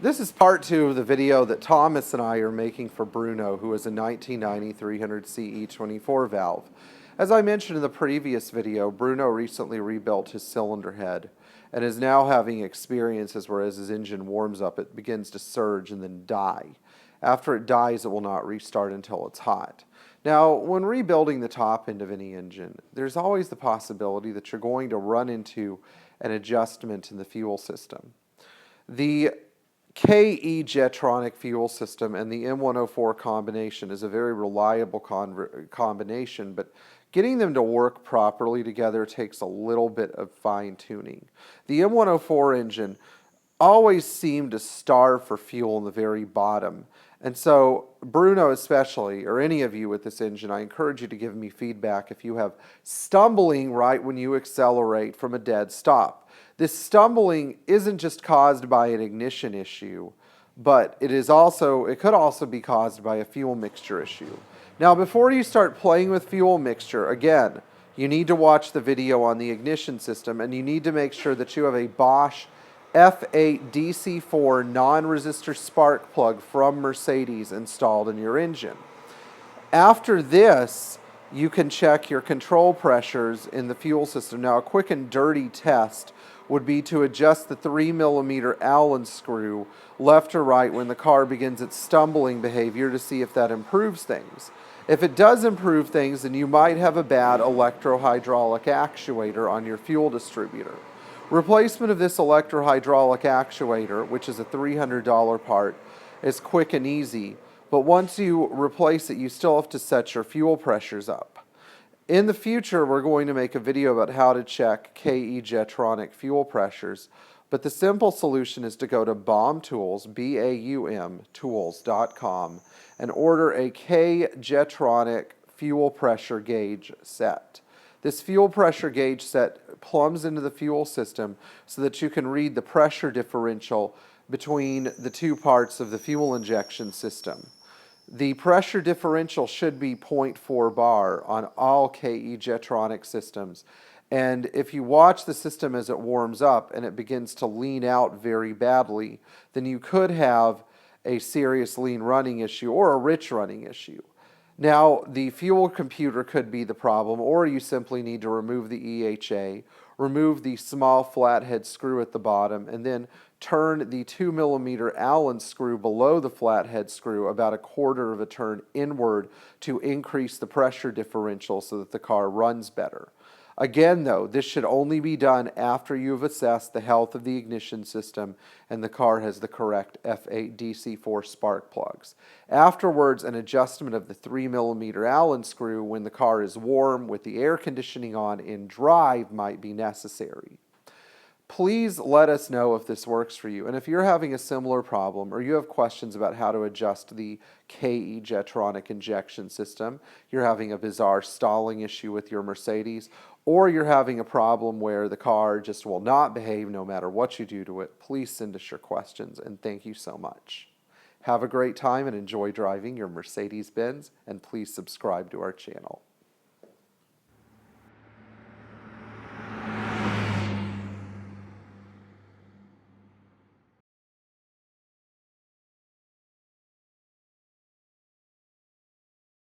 This is part 2 of the video that Thomas and I are making for Bruno, who is a 1990 300 CE 24 valve. As I mentioned in the previous video, Bruno recently rebuilt his cylinder head and is now having experiences where as his engine warms up, it begins to surge and then die. After it dies, it will not restart until it's hot. Now, when rebuilding the top end of any engine, there's always the possibility that you're going to run into an adjustment in the fuel system. The KE Jetronic fuel system and the M104 combination is a very reliable combination, but getting them to work properly together takes a little bit of fine-tuning. The M104 engine always seemed to starve for fuel in the very bottom. And so Bruno especially, or any of you with this engine, I encourage you to give me feedback if you have stumbling right when you accelerate from a dead stop. This stumbling isn't just caused by an ignition issue, but it could also be caused by a fuel mixture issue. Now, before you start playing with fuel mixture, again, you need to watch the video on the ignition system, and you need to make sure that you have a Bosch F8 DC4 non-resistor spark plug from Mercedes installed in your engine. After this, you can check your control pressures in the fuel system. Now, a quick and dirty test would be to adjust the 3mm Allen screw left or right when the car begins its stumbling behavior to see if that improves things. If it does improve things, then you might have a bad electro-hydraulic actuator on your fuel distributor. Replacement of this electro-hydraulic actuator, which is a $300 part, is quick and easy, but once you replace it, you still have to set your fuel pressures up. In the future, we're going to make a video about how to check KE Jetronic fuel pressures, but the simple solution is to go to BAUM Tools, B-A-U-M, tools.com, and order a K Jetronic fuel pressure gauge set. This fuel pressure gauge set plumbs into the fuel system so that you can read the pressure differential between the two parts of the fuel injection system. The pressure differential should be 0.4 bar on all KE Jetronic systems. And if you watch the system as it warms up and it begins to lean out very badly, then you could have a serious lean running issue or a rich running issue. Now, the fuel computer could be the problem, or you simply need to remove the EHA, remove the small flathead screw at the bottom, and then turn the 2mm Allen screw below the flathead screw about 1/4 of a turn inward to increase the pressure differential so that the car runs better. Again, though, this should only be done after you've assessed the health of the ignition system and the car has the correct F8 DC4 spark plugs. Afterwards, an adjustment of the 3mm Allen screw when the car is warm with the air conditioning on in drive might be necessary. Please let us know if this works for you. And if you're having a similar problem or you have questions about how to adjust the KE Jetronic injection system, you're having a bizarre stalling issue with your Mercedes, or you're having a problem where the car just will not behave no matter what you do to it, please send us your questions, and thank you so much. Have a great time and enjoy driving your Mercedes-Benz, and please subscribe to our channel.